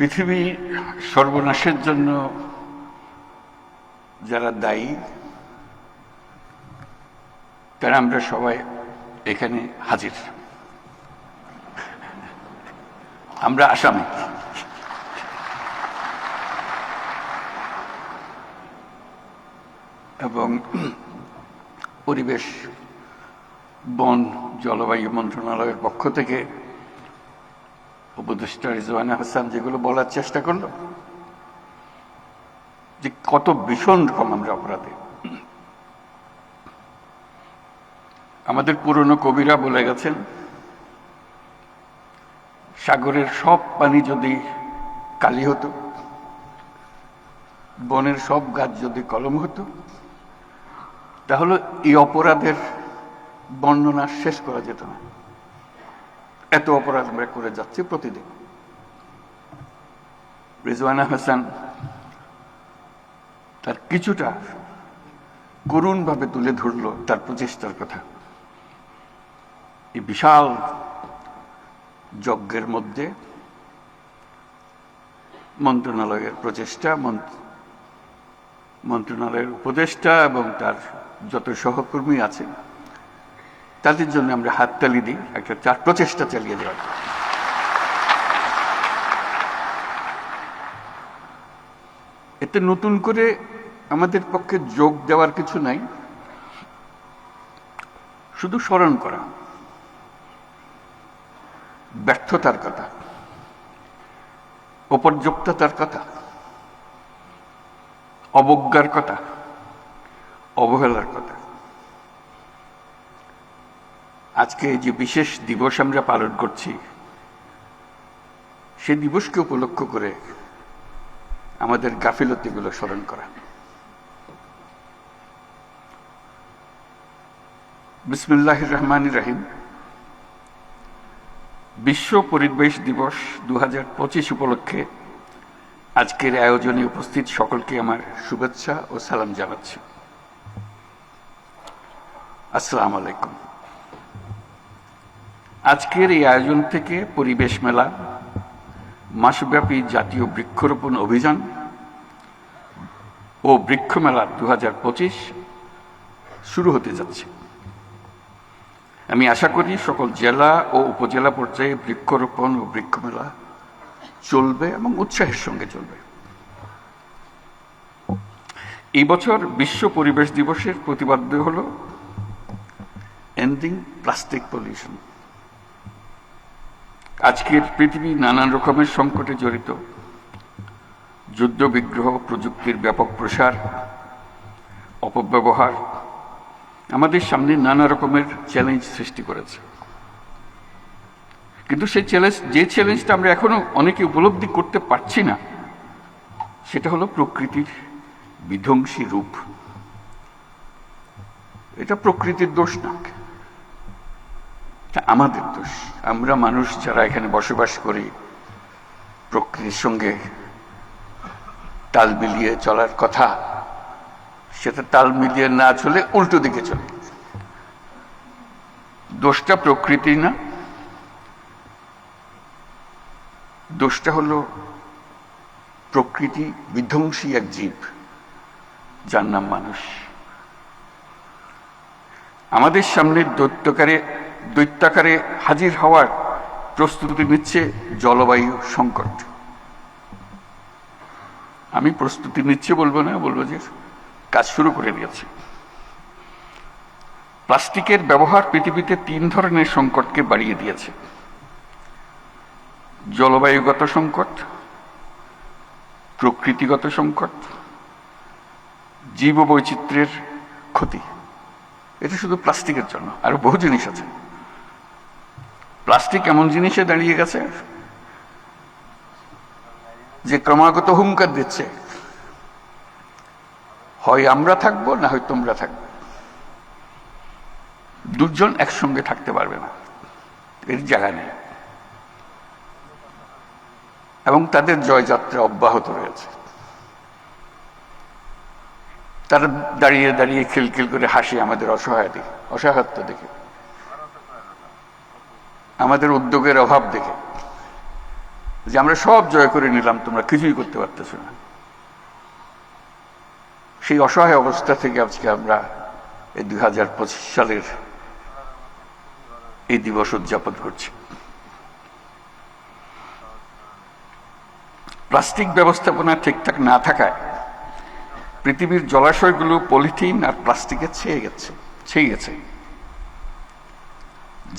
পৃথিবী সর্বনাশের জন্য যারা দায়ী তারা আমরা সবাই এখানে হাজির। আমরা আসামি। এবং পরিবেশ, বন, জলবায়ু মন্ত্রণালয়ের পক্ষ থেকে উপদেষ্টা রিজওয়ানা হাসান যেগুলো বলার চেষ্টা করলো যে কত ভীষণ রকম আমরা অপরাধী। আমাদের পুরনো কবিরা বলে গেছেন, সাগরের সব পানি যদি কালি হতো, বনের সব গাছ যদি কলম হতো, তাহলে এই অপরাধের বর্ণনা শেষ করা যেত না। এত অপরাধ আমরা করে যাচ্ছি প্রতিদিন। রিজওয়ানা হাসান তার কিছুটা করুণভাবে তুলে ধরল তার প্রচেষ্টার কথা। এই বিশাল যজ্ঞের মধ্যে মন্ত্রণালয়ের প্রচেষ্টা, মন্ত্রণালয়ের উপদেষ্টা এবং তার যত সহকর্মী আছেন তাদের জন্য আমরা হাততালি দিই, একটা প্রচেষ্টা চালিয়ে দেওয়ার। এতে নতুন করে আমাদের পক্ষে যোগ দেওয়ার কিছু নাই, শুধু স্মরণ করা ব্যর্থতার কথা, অপর্যাপ্ততার কথা, অবজ্ঞার কথা, অবহেলার কথা। আজকে যে বিশেষ দিবস আমরা পালন করছি, সেই দিবসকে উপলক্ষ করে আমাদের গাফিলতিগুলো স্মরণ করা। বিসমিল্লাহির রহমানির রহিম। বিশ্ব পরিবেশ দিবস 2025 উপলক্ষে আজকের আয়োজনে উপস্থিত সকলকে আমার শুভেচ্ছা ও সালাম জানাচ্ছি। আসসালামু আলাইকুম। আজকের এই আয়োজন থেকে পরিবেশ মেলা, মাসব্যাপী জাতীয় বৃক্ষরোপণ অভিযান ও বৃক্ষ মেলা 2025 শুরু হতে যাচ্ছে। আমি আশা করি সকল জেলা ও উপজেলা পর্যায়ে বৃক্ষরোপণ ও বৃক্ষ মেলা চলবে এবং উৎসাহের সঙ্গে চলবে। এই বছর বিশ্ব পরিবেশ দিবসের প্রতিপাদ্য হল এন্ডিং প্লাস্টিক পলিউশন। আজকের পৃথিবী নানান রকমের সংকটে জড়িত। যুদ্ধ বিগ্রহ, প্রযুক্তির ব্যাপক প্রসার, অপব্যবহার আমাদের সামনে নানা রকমের চ্যালেঞ্জ সৃষ্টি করেছে। কিন্তু সেই চ্যালেঞ্জটা আমরা এখনো অনেকে উপলব্ধি করতে পারছি না, সেটা হলো প্রকৃতির বিধ্বংসী রূপ। এটা প্রকৃতির দোষ না, আমাদের দোষ। আমরা মানুষ যারা এখানে বসবাস করি, প্রকৃতির সঙ্গে তাল মিলিয়ে চলার কথা, সেটা তাল মিলিয়ে না চলে উল্টো দিকে চলে। দোষটা প্রকৃতি না, দোষটা হলো প্রকৃতি বিধ্বংসী এক জীব যার নাম মানুষ। আমাদের সামনে দৈত্যাকারে হাজির হওয়ার প্রস্তুতি নিচ্ছে জলবায়ু সংকট। আমি প্রস্তুতি নিচ্ছে বলবো না, বলবো যে কাজ শুরু করে দিয়েছে। প্লাস্টিকের ব্যবহার পৃথিবীতে 3 ধরনের সংকটকে বাড়িয়ে দিয়েছে: জলবায়ুগত সংকট, প্রকৃতিগত সংকট, জীববৈচিত্র্যের ক্ষতি। এটা শুধু প্লাস্টিকের জন্য, আরো বহু জিনিস আছে। প্লাস্টিক এমন জিনিসে দাঁড়িয়ে গেছে যে ক্রমাগত হুঙ্কার দিচ্ছে, হয় আমরা থাকবো না হয় তোমরা থাকবে। দুজন একসঙ্গে থাকতে পারবে না, এর জায়গা নেই। এবং তাদের জয়যাত্রা অব্যাহত রয়েছে। তারা দাঁড়িয়ে দাঁড়িয়ে খিলখিল করে হাসি আমাদের অসহায়ত্ব দেখে, আমাদের উদ্যোগের অভাব দেখে, যে আমরা সব জয় করে নিলাম, তোমরা কিছুই করতে পারতেছো না। সেই অসহায় অবস্থা থেকে আজকে আমরা এই 2025 সালের এই দিবস উদযাপন করছি। প্লাস্টিক ব্যবস্থাপনা ঠিকঠাক না থাকায় পৃথিবীর জলাশয়গুলো পলিথিন আর প্লাস্টিকে ছেয়ে গেছে।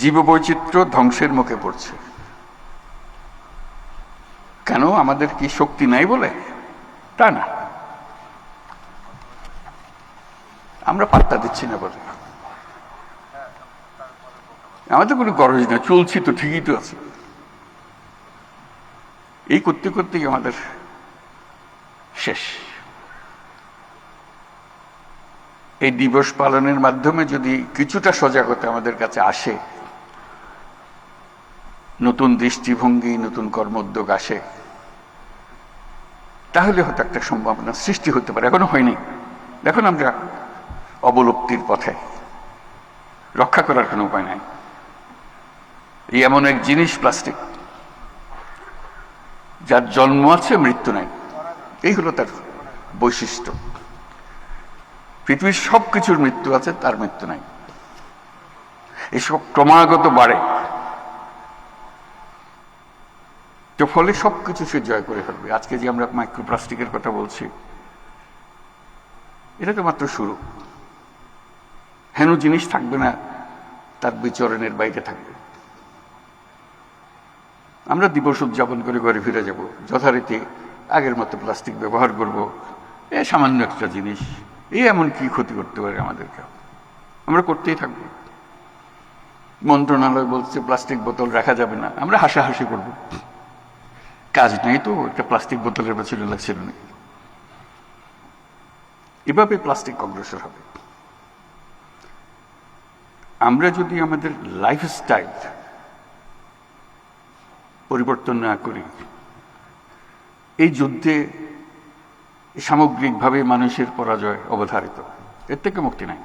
জীববৈচিত্র্য ধ্বংসের মুখে পড়ছে। কেন? আমাদের কি শক্তি নাই বলে? তা না, আমরা পাত্তা দিচ্ছি না বলে। আমাদের কোনো গরজ না, চলছি তো, ঠিকই তো আছে। এই করতে করতেই আমাদের শেষ। এই দিবস পালনের মাধ্যমে যদি কিছুটা সজাগতা আমাদের কাছে আসে, নতুন দৃষ্টিভঙ্গি, নতুন কর্মোদ্যোগ আসে, তাহলে হয়তো একটা সম্ভাবনা সৃষ্টি হতে পারে। এখনো হয়নি। এখন আমরা অবলুপ্তির পথে, রক্ষা করার কোনো উপায় নাই। এই এমন এক জিনিস প্লাস্টিক, যার জন্ম আছে, মৃত্যু নাই। এই হলো তার বৈশিষ্ট্য। পৃথিবীর সব কিছুর মৃত্যু আছে, তার মৃত্যু নাই। এসব ক্রমাগত বাড়ে, তো ফলে সবকিছু সে জয় করে ফেলবে। আজকে যে আমরা মাইক্রোপ্লাস্টিকের কথা বলছি, এটা তো মাত্র শুরু। হেন জিনিস থাকবে না, তার বিচরণের বাইরে থাকবে। আমরা দিবস উদযাপন করে ঘরে ফিরে যাব, যথারীতি আগের মতো প্লাস্টিক ব্যবহার করব। এ সামান্য একটা জিনিস, এমন কি ক্ষতি করতে পারে আমাদেরকে? আমরা করতেই থাকবো। মন্ত্রণালয় বলছে প্লাস্টিক বোতল রাখা যাবে না, আমরা হাসাহাসি করব। কাজ নেই তো, একটা প্লাস্টিক বোতলের পেছনে লাগছিল না। এভাবে প্লাস্টিক অগ্রসর হবে। আমরা যদি আমাদের লাইফস্টাইল পরিবর্তন না করি, এই যুদ্ধে সামগ্রিকভাবে মানুষের পরাজয় অবধারিত। এর থেকে মুক্তি নাই।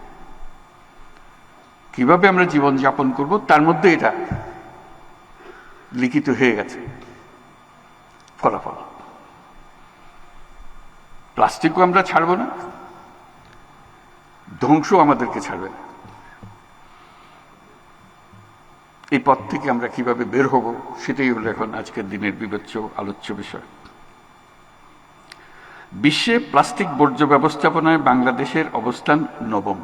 কিভাবে আমরা জীবন যাপন করব, তার মধ্যে এটা লিখিত হয়ে গেছে ফলাফল। প্লাস্টিকও আমরা ছাড়বো না, ধ্বংস আমাদেরকে ছাড়বে না। এই পথ থেকে আমরা কিভাবে বের হব, সেটাই হলো এখন আজকের দিনের বিবেচ্য আলোচ্য বিষয়। বিশ্বে প্লাস্টিক বর্জ্য ব্যবস্থাপনায় বাংলাদেশের অবস্থান 9ম।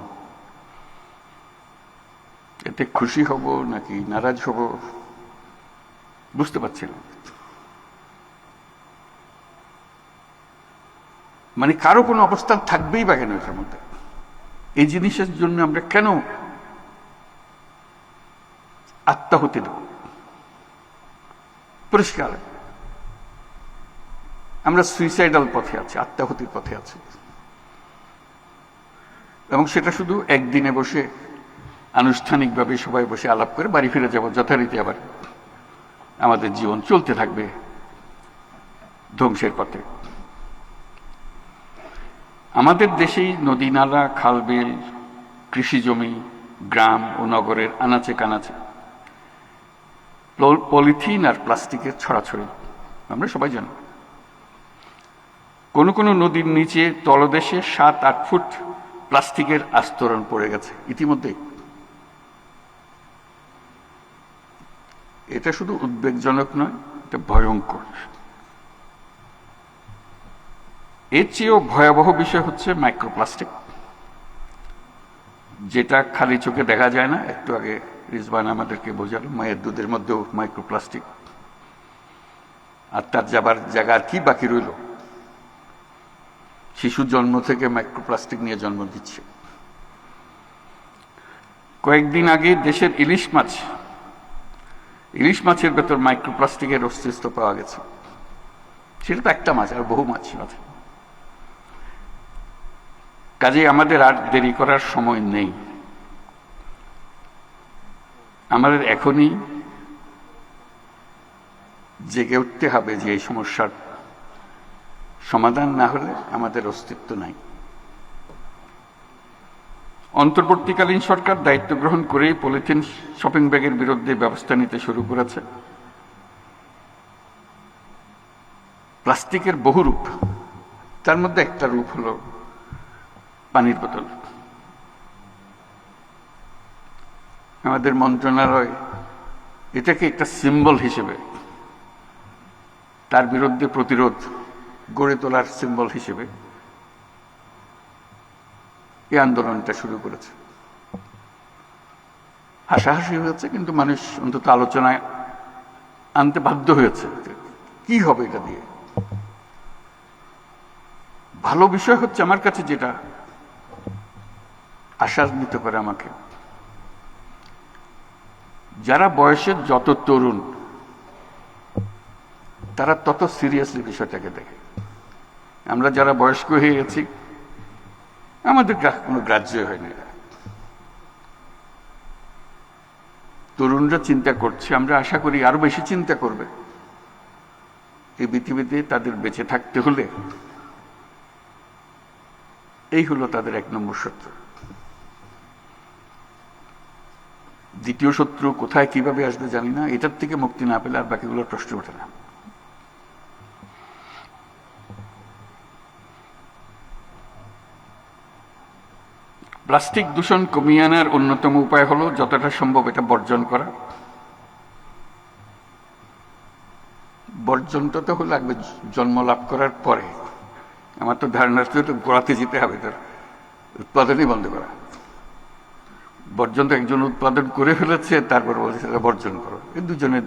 এতে খুশি হব নাকি নারাজ হব বুঝতে পারছি না। মানে কারো কোনো অবস্থান থাকবেই বা কেন এটার মধ্যে? এই জিনিসের জন্য আমরা কেন আত্মাহুতি দেব? পরিষ্কার, আমরা সুইসাইডাল পথে আছি, আত্মাহুতির পথে আছি। এবং সেটা শুধু একদিনে বসে আনুষ্ঠানিকভাবে সবাই বসে আলাপ করে বাড়ি ফিরে যাব, যথারীতি আবার আমাদের জীবন চলতে থাকবে ধ্বংসের পথে। আমাদের দেশেই নদী, নালা, খাল, বিল, কৃষি জমি, গ্রাম ও নগরের আনাচে কানাচে পলিথিন আর প্লাস্টিকের ছড়াছড়ি আমরা সবাই জানি। কোন কোন নদীর নিচে তলদেশে 7-8 ফুট প্লাস্টিকের আস্তরণ পড়ে গেছে ইতিমধ্যে। এটা শুধু উদ্বেগজনক নয়, এটা ভয়ঙ্কর। এর চেয়েও ভয়াবহ বিষয় হচ্ছে মাইক্রোপ্লাস্টিক, যেটা খালি চোখে দেখা যায় না। একটু আগে রিজওয়ান আমাদেরকে বোঝালো, মায়ের দুধের মধ্যেও মাইক্রোপ্লাস্টিক। আর তার যাবার জায়গা আর কি বাকি রইল? শিশু জন্ম থেকে মাইক্রোপ্লাস্টিক নিয়ে জন্ম দিচ্ছে। কয়েকদিন আগে দেশের ইলিশ মাছের ভেতর মাইক্রোপ্লাস্টিকের অস্তিত্ব পাওয়া গেছে। সেটা তো একটা মাছ, আর বহু মাছ আছে। কাজেই আমাদের আর দেরি করার সময় নেই। আমাদের এখনই জেগে উঠতে হবে যে এই সমস্যার সমাধান না হলে আমাদের অস্তিত্ব নাই। অন্তর্বর্তীকালীন সরকার দায়িত্ব গ্রহণ করেই পলিথিন শপিং ব্যাগের বিরুদ্ধে ব্যবস্থা নিতে শুরু করেছে। প্লাস্টিকের বহু রূপ, তার মধ্যে একটা রূপ হলো পানির বোতল। আমাদের মন্ত্রণালয় এটাকে একটা সিম্বল হিসেবে, তার বিরুদ্ধে প্রতিরোধ গড়ে তোলার সিম্বল হিসেবে এই আন্দোলনটা শুরু করেছে। হাসাহাসি হয়েছে, কিন্তু মানুষ অন্তত আলোচনায় আনতে বাধ্য হয়েছে কি হবে এটা দিয়ে। ভালো বিষয় হচ্ছে আমার কাছে যেটা আশান্বিত করে আমাকে, যারা বয়সের যত তরুণ তারা তত সিরিয়াসলি বিষয়টাকে দেখে। আমরা যারা বয়স্ক হয়ে গেছি আমাদের কোনো গ্রাহ্য হয় না। তরুণরা চিন্তা করছে, আমরা আশা করি আরো বেশি চিন্তা করবে। এই পৃথিবীতে তাদের বেঁচে থাকতে হলে এই হলো তাদের 1 নম্বর শত্রু। দ্বিতীয় শত্রু কোথায় কিভাবে আসবে জানি না, এটার থেকে মুক্তি না পেলে আর বাকিগুলোর প্রশ্ন ওঠে না। প্লাস্টিক দূষণ কমিয়ে আনার অন্যতম উপায় হলো যতটা সম্ভব এটা বর্জন করা। বর্জনটা তো হলো লাগবে জন্ম লাভ করার পরে। আমার তো ধারণা তো গোড়াতে যেতে হবে, তার উৎপাদনই বন্ধ করা। বর্জন তো একজন উৎপাদন করে ফেলেছে, তারপর বলছে সেটা বর্জন করো, এই দুজনে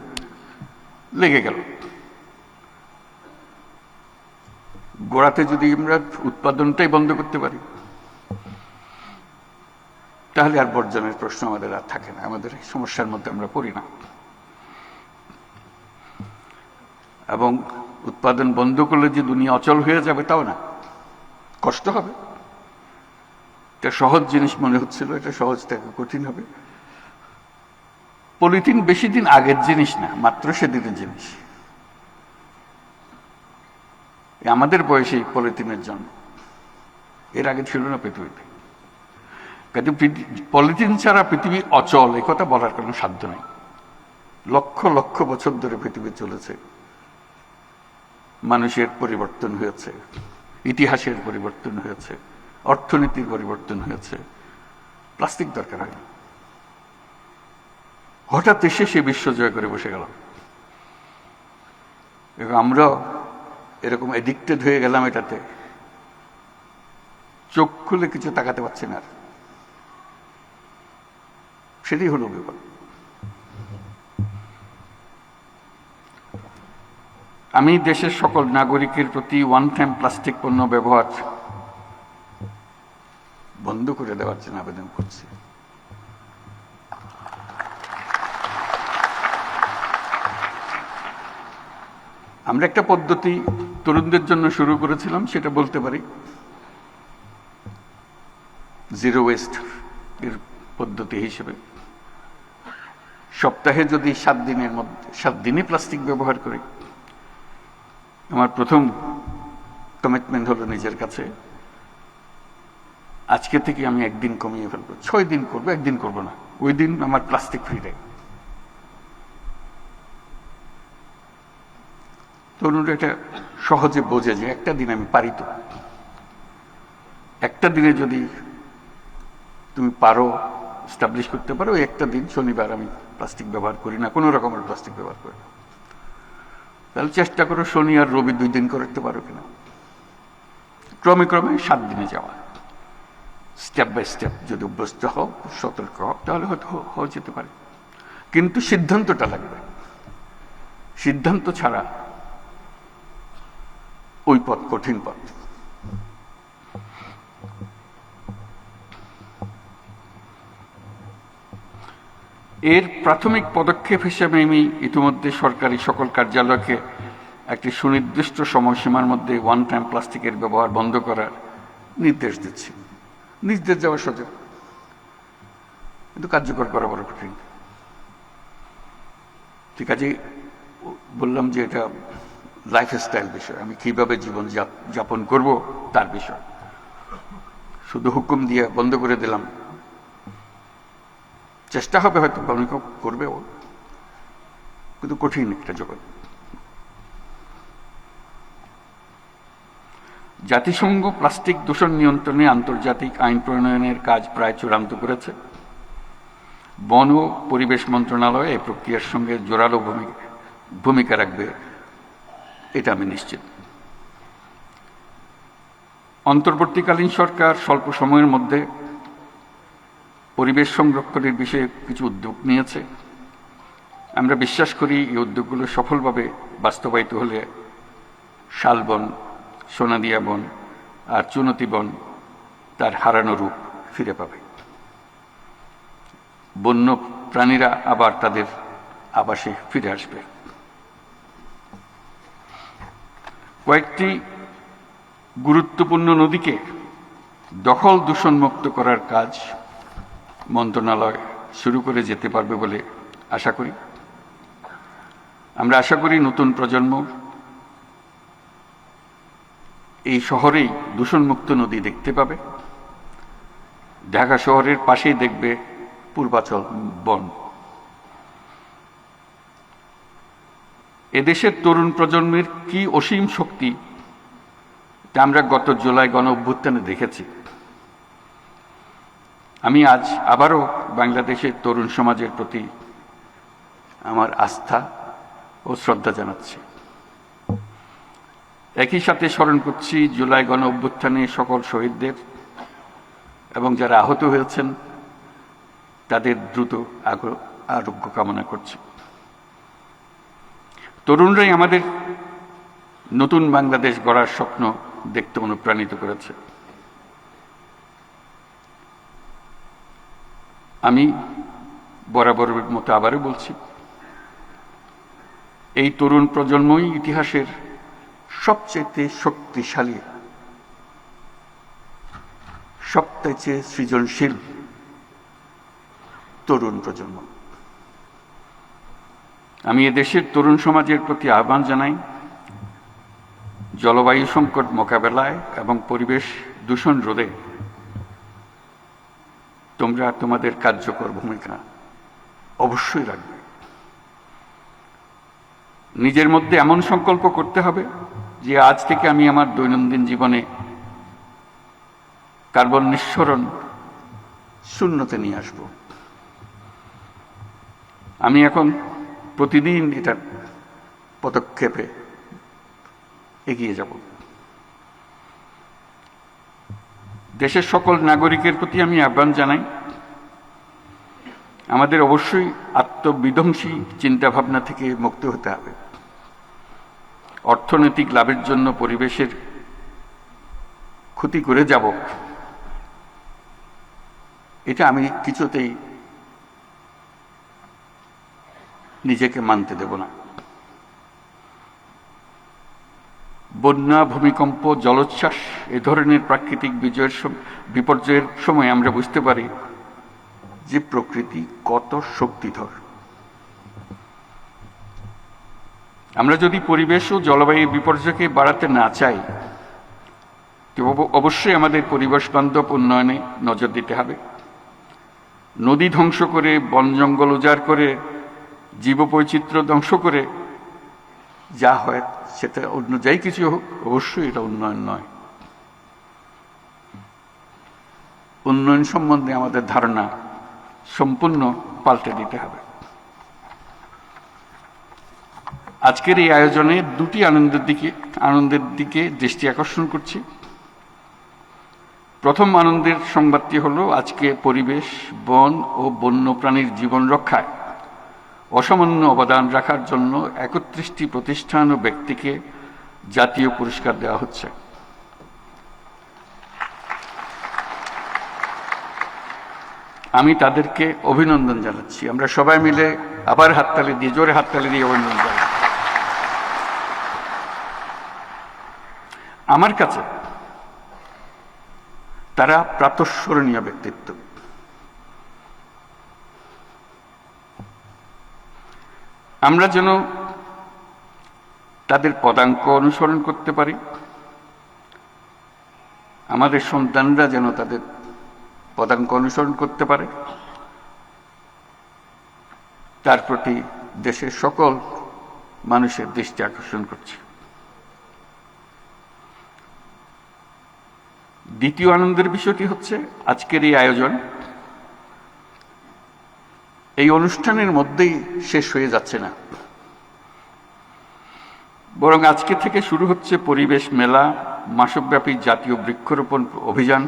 লেগে গেল। গোড়াতে যদি আমরা উৎপাদনটাই বন্ধ করতে পারি তাহলে আর বর্জনের প্রশ্ন আমাদের আর থাকে না, আমাদের সমস্যার মধ্যে আমরা পড়ি না। এবং উৎপাদন বন্ধ করলে যে দুনিয়া অচল হয়ে যাবে তাও না, কষ্ট হবে। এটা সহজ জিনিস মনে হচ্ছিল, এটা সহজ থেকে কঠিন হবে। পলিথিন বেশি দিন আগের জিনিস না, মাত্র সেদিনের জিনিস। আমাদের বয়সে পলিথিনের জন্ম, এর আগে ছিল না পৃথিবীতে। কিন্তু পলিথিন ছাড়া পৃথিবী অচল এ কথা বলার কোনো সাধ্য নেই। লক্ষ লক্ষ বছর ধরে পৃথিবী চলেছে, মানুষের পরিবর্তন হয়েছে, ইতিহাসের পরিবর্তন হয়েছে, অর্থনীতির পরিবর্তন হয়েছে। প্লাস্টিক দরকার হয়, হঠাৎ এসে সে বিশ্ব জয় করে বসে গেল। এবং আমরা এরকম এডিক্টেড হয়ে গেলাম এটাতে, চোখ খুলে কিছু তাকাতে পারছি না। সেটাই হলো বিপদ। আমি দেশের সকল নাগরিকের প্রতি ওয়ান টাইম প্লাস্টিক পণ্য ব্যবহার বন্ধ করে দেওয়ার জন্য আবেদন করছি। আমরা একটা পদ্ধতি তরুণদের জন্য শুরু করেছিলাম, সেটা বলতে পারি জিরো ওয়েস্ট এর পদ্ধতি হিসেবে। সপ্তাহে যদি 7 দিনের মধ্যে 7 দিনই প্লাস্টিক ব্যবহার করি, আমার প্রথম কমিটমেন্ট হলো নিজের কাছে, আজকে থেকে আমি 1 দিন কমিয়ে ফেলবো। 6 দিন করবো, 1 দিন করবো না। ওই দিন আমার প্লাস্টিক ফ্রি ডে। তরুণরা এটা সহজে বোঝে যে একটা দিন আমি পারি। তো একটা দিনে যদি তুমি পারো এস্টাবলিশ করতে পারো, একটা দিন শনিবার আমি প্লাস্টিক ব্যবহার করি না, কোনো রকমের প্লাস্টিক ব্যবহার করি না, তাহলে চেষ্টা করো শনি আর রবি 2 দিন করতে পারো কিনা। ক্রমে ক্রমে 7 দিনে যাওয়া, স্টেপ বাই স্টেপ যদি অভ্যস্ত হও, সতর্ক হও, তাহলে হয়তো হয়ে যেতে পারে। কিন্তু সিদ্ধান্তটা লাগবে। সিদ্ধান্ত ছাড়া ওই পথ কঠিন পথ। এর প্রাথমিক পদক্ষেপ হিসেবে আমি ইতিমধ্যে সরকারি সকল কার্যালয়কে একটি সুনির্দিষ্ট সময়সীমার মধ্যে ওয়ান টাইম প্লাস্টিকের ব্যবহার বন্ধ করার নির্দেশ দিচ্ছি। নির্দেশ দেওয়া সোজা, কিন্তু কার্যকর করা বড় কঠিন। ঠিক আছে, বললাম যে এটা লাইফস্টাইল বিষয়, আমি কিভাবে জীবন যাপন করব তার বিষয়। শুধু হুকুম দিয়ে বন্ধ করে দিলাম, চেষ্টা হবে হয়তো অনেক করবেও, কিন্তু কঠিন একটা জগৎ। জাতিসংঘ প্লাস্টিক দূষণ নিয়ন্ত্রণে আন্তর্জাতিক আইন প্রণয়নের কাজ প্রায় চূড়ান্ত করেছে। বন ও পরিবেশ মন্ত্রণালয় এই প্রক্রিয়ার সঙ্গে জোরালো ভূমিকা রাখবে, এটা আমি নিশ্চিত। অন্তর্বর্তীকালীন সরকার স্বল্প সময়ের মধ্যে পরিবেশ সংরক্ষণের বিষয়ে কিছু উদ্যোগ নিয়েছে। আমরা বিশ্বাস করি এই উদ্যোগগুলো সফলভাবে বাস্তবায়িত হলে শালবন, সোনাদিয়া বন আর চুনতি বন তার হারানো রূপ ফিরে পাবে। বন্য প্রাণীরা আবার তাদের আবাসে ফিরে আসবে। কয়েকটি গুরুত্বপূর্ণ নদীকে দখল দূষণমুক্ত করার কাজ মন্ত্রণালয় শুরু করে যেতে পারবে বলে আশা করি। আমরা আশা করি নতুন প্রজন্ম এই শহরেই দূষণমুক্ত নদী দেখতে পাবে। ঢাকা শহরের পাশেই দেখবে পূর্বাচল বন। এদেশের তরুণ প্রজন্মের কি অসীম শক্তি, তা আমরা গত জুলাই গণ অভ্যুত্থানে দেখেছি। আমি আজ আবারও বাংলাদেশের তরুণ সমাজের প্রতি আমার আস্থা ও শ্রদ্ধা জানাচ্ছি। একই সাথে স্মরণ করছি জুলাই গণ অভ্যুত্থানে সকল শহীদদের এবং যারা আহত হয়েছেন তাদের দ্রুত আরোগ্য কামনা করছি। তরুণরাই আমাদের নতুন বাংলাদেশ গড়ার স্বপ্ন দেখতে অনুপ্রাণিত করেছে। আমি বরাবরের মতো আবারও বলছি, এই তরুণ প্রজন্মই ইতিহাসের সবচেয়ে শক্তিশালী, সবচেয়ে সৃজনশীল তরুণ প্রজন্ম। আমি এদেশের তরুণ সমাজের প্রতি আহ্বান জানাই, জলবায়ু সংকট মোকাবেলায় এবং পরিবেশ দূষণ রোধে তোমরা তোমাদের কার্যকর ভূমিকা অবশ্যই রাখবে। নিজের মধ্যে এমন সংকল্প করতে হবে যে আজ থেকে আমি আমার দৈনন্দিন জীবনে কার্বন নিঃসরণ শূন্যতে নিয়ে আসব। আমি এখন প্রতিদিন এটার পদক্ষেপে এগিয়ে যাব। দেশের সকল নাগরিকের প্রতি আমি আহ্বান জানাই, আমাদের অবশ্যই আত্মবিধ্বংসী চিন্তাভাবনা থেকে মুক্ত হতে হবে। অর্থনৈতিক লাভের জন্য পরিবেশের ক্ষতি করে যাব, এটা আমি কিছুতেই নিজেকে মানতে দেব না। বন্যা, ভূমিকম্প, জলোচ্ছ্বাস এ ধরনের প্রাকৃতিক বিপর্যয়ের সময় আমরা বুঝতে পারি যে প্রকৃতি কত শক্তিধর। আমরা যদি পরিবেশ ও জলবায়ু বিপর্যয়কে বাড়াতে না চাই, অবশ্যই আমাদের পরিবেশ বান্ধব উন্নয়নে নজর দিতে হবে। নদী ধ্বংস করে, বন জঙ্গল উজাড় করে, জীববৈচিত্র্য ধ্বংস করে যা হয় সেটা অন্য যাই কিছু হোক, অবশ্যই এটা উন্নয়ন নয়। উন্নয়ন সম্বন্ধে আমাদের ধারণা সম্পূর্ণ পাল্টে দিতে হবে। আজকের এই আয়োজনে দুটি আনন্দের দিকে দৃষ্টি আকর্ষণ করছি। প্রথম আনন্দের সংবাদটি হলো, আজকে পরিবেশ, বন ও বন্যপ্রাণীর জীবন রক্ষায় অসামান্য অবদান রাখার জন্য 31টি প্রতিষ্ঠান ও ব্যক্তিকে জাতীয় পুরস্কার দেওয়া হচ্ছে। আমি তাদেরকে অভিনন্দন জানাচ্ছি। আমরা সবাই মিলে আবার হাততালি দিয়ে, জোরে হাততালি দিয়ে অভিনন্দন জানাই। আমার কাছে তারা প্রাতঃস্মরণীয় ব্যক্তিত্ব। আমরা যেন তাদের পদাঙ্ক অনুসরণ করতে পারি, আমাদের সন্তানরা যেন তাদের পদাঙ্ক অনুসরণ করতে পারে, তার প্রতি দেশের সকল মানুষের দৃষ্টি আকর্ষণ করছে। দ্বিতীয় আনন্দের বিষয়টি হচ্ছে আজকের এই আয়োজন এই অনুষ্ঠানের মধ্যেই শেষ হয়ে যাচ্ছে না, বরং আজকে থেকে শুরু হচ্ছে পরিবেশ মেলা, মাসব্যাপী জাতীয় বৃক্ষরোপণ অভিযান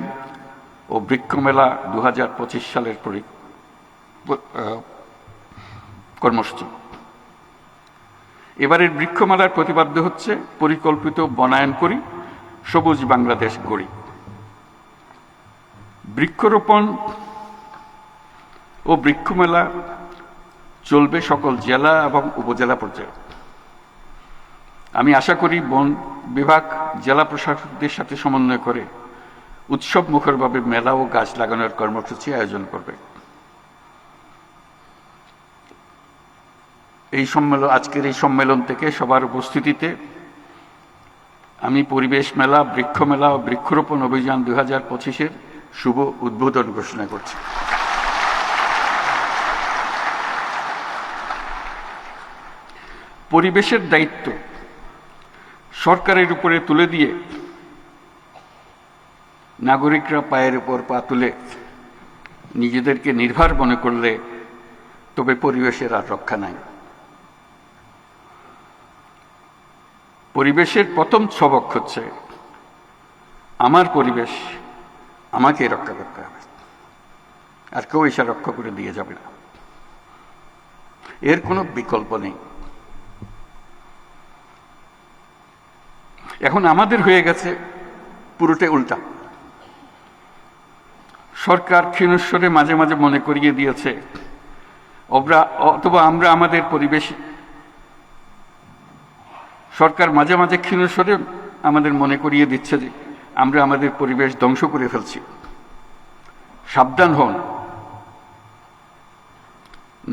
ও বৃক্ষ মেলা 2025 সালের কর্মসূচি। এবারের বৃক্ষমেলার প্রতিপাদ্য হচ্ছে পরিকল্পিত বনায়ন করি, সবুজ বাংলাদেশ গড়ি। বৃক্ষরোপণ ও বৃক্ষমেলা চলবে সকল জেলা এবং উপজেলা পর্যায়ে। আমি আশা করি বন বিভাগ জেলা প্রশাসকদের সাথে সমন্বয় করে উৎসব মুখরভাবে মেলা ও গাছ লাগানোর কর্মসূচি আয়োজন করবে। আজকের এই সম্মেলন থেকে সবার উপস্থিতিতে আমি পরিবেশ মেলা, বৃক্ষ মেলা ও বৃক্ষরোপণ অভিযান 2025-এর শুভ উদ্বোধন ঘোষণা করছি। পরিবেশের দায়িত্ব সরকারের উপরে তুলে দিয়ে নাগরিকরা পায়ের উপর পা তুলে নিজেদেরকে নির্ভর মনে করলে তবে পরিবেশের আর রক্ষা নাই। পরিবেশের প্রথম সবক হচ্ছে আমার পরিবেশ আমাকে রক্ষা করতে হবে, আর কেউ এসে রক্ষা করে দিয়ে যাবে না, এর কোনো বিকল্প নেই। এখন আমাদের হয়ে গেছে পুরোটাই উল্টা। সরকার ক্ষীণস্বরে মাঝে মাঝে মনে করিয়ে দিয়েছে অথবা আমরা আমাদের পরিবেশ, সরকার মাঝে মাঝে ক্ষীণস্বরে আমাদের মনে করিয়ে দিচ্ছে যে আমরা আমাদের পরিবেশ ধ্বংস করে ফেলছি। সাবধান হন,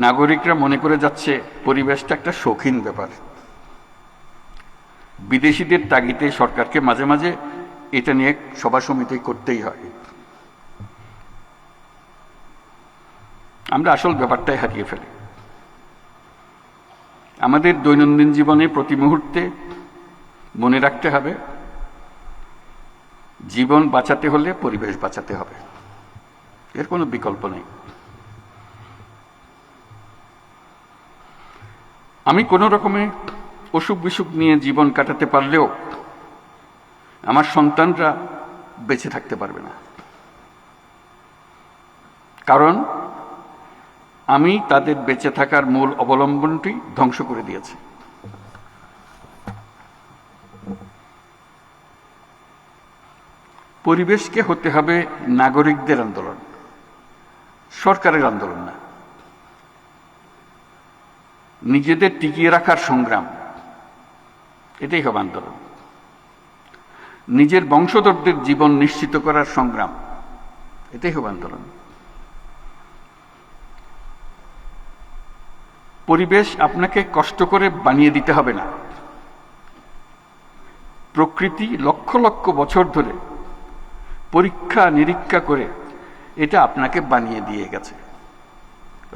নাগরিকরা মনে করে যাচ্ছে পরিবেশটা একটা শৌখিন ব্যাপার। বিদেশিদের তাগিদে সরকারকে মাঝে মাঝে এটা নিয়ে সভা সমিতি করতেই হয়। আমরা আসল ব্যাপারটাই হারিয়ে ফেলি। আমাদের দৈনন্দিন জীবনে প্রতি মুহূর্তে মনে রাখতে হবে জীবন বাঁচাতে হলে পরিবেশ বাঁচাতে হবে, এর কোনো বিকল্প নেই। আমি কোনো রকমে অসুখ বিসুখ নিয়ে জীবন কাটাতে পারলেও আমার সন্তানরা বেঁচে থাকতে পারবে না, কারণ আমি তাদের বেঁচে থাকার মূল অবলম্বনটি ধ্বংস করে দিয়েছি। পরিবেশকে হতে হবে নাগরিকদের আন্দোলন, সরকারের আন্দোলন না। নিজেদের টিকিয়ে রাখার সংগ্রাম, এটাই হবে আন্দোলন। নিজের বংশধরদের জীবন নিশ্চিত করার সংগ্রাম, এটাই হবে আন্দোলন। পরিবেশ আপনাকে কষ্ট করে বানিয়ে দিতে হবে না। প্রকৃতি লক্ষ লক্ষ বছর ধরে পরীক্ষা নিরীক্ষা করে এটা আপনাকে বানিয়ে দিয়ে গেছে।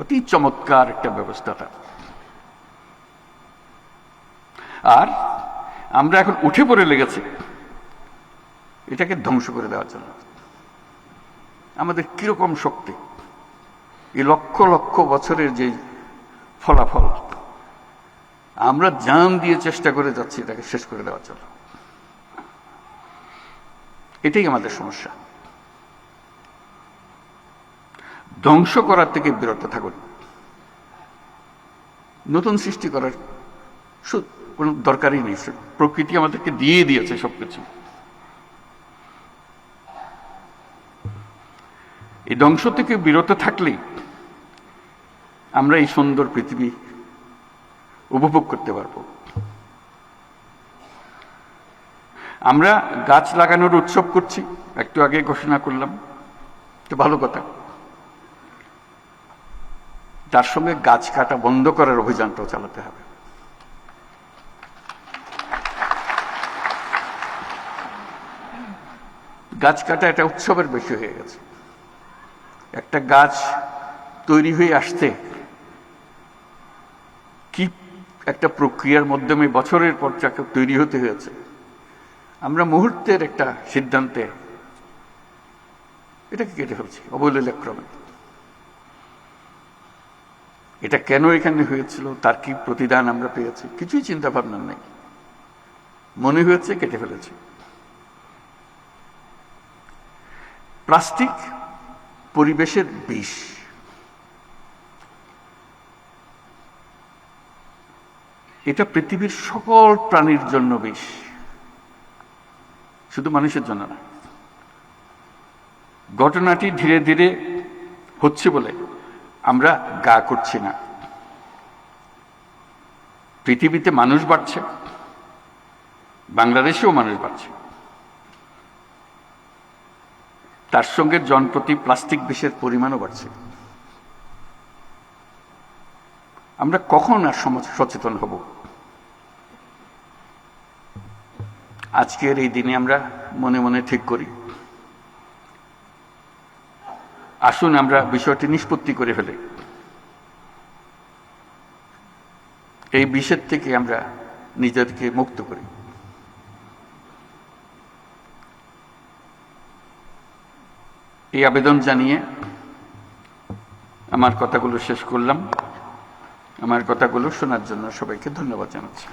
অতি চমৎকার একটা ব্যবস্থাটা। আর আমরা এখন উঠে পড়ে লেগেছি এটাকে ধ্বংস করে দেওয়ার জন্য। আমাদের কিরকম শক্তি, এই লক্ষ লক্ষ বছরের যে ফলাফল, আমরা জান দিয়ে চেষ্টা করে যাচ্ছি এটাকে শেষ করে দেওয়ার জন্য। এটাই আমাদের সমস্যা। ধ্বংস করার থেকে বিরত থাকুন। নতুন সৃষ্টি করার কোনো দরকারই নেই। প্রকৃতি আমাদেরকে দিয়ে দিয়েছে সবকিছু। এই ধ্বংস থেকে বিরত থাকলেই আমরা এই সুন্দর পৃথিবী উপভোগ করতে পারব। আমরা গাছ লাগানোর উৎসব করছি, একটু আগে ঘোষণা করলাম, তো ভালো কথা। তার সঙ্গে গাছ কাটা বন্ধ করার অভিযানটাও চালাতে হবে। গাছ কাটা একটা উৎসবের বিষয় হয়ে গেছে। একটা গাছ তৈরি হয়ে আসতে কি একটা প্রক্রিয়ার মাধ্যমে বছরের পর যাকে তৈরি হতে হয়েছে। আমরা মুহূর্তের একটা সিদ্ধান্তে এটাকে কেটে ফেলছি অবলীলাক্রমে। এটা কেন এখানে হয়েছিল, তার কি প্রতিদান আমরা পেয়েছি, কিছুই চিন্তা ভাবনা নেই, মনে হয়েছে কেটে ফেলেছি। প্লাস্টিক পরিবেশের বিষ। এটা পৃথিবীর সকল প্রাণীর জন্য বিষ, শুধু মানুষের জন্য না। ঘটনাটি ধীরে ধীরে হচ্ছে বলে আমরা গা করছি না। পৃথিবীতে মানুষ বাড়ছে, বাংলাদেশেও মানুষ বাড়ছে, তার সঙ্গে জনপ্রতি প্লাস্টিক বিষের পরিমাণও বাড়ছে। আমরা কখন আর সচেতন হব? আজকের এই দিনে আমরা মনে মনে ঠিক করি, আসুন আমরা বিষয়টি নিষ্পত্তি করে ফেলি। এই বিষের থেকে আমরা নিজেদেরকে মুক্ত করি। এই আবেদন জানিয়ে আমার কথাগুলো শেষ করলাম। আমার কথাগুলো শোনার জন্য সবাইকে ধন্যবাদ জানাচ্ছি।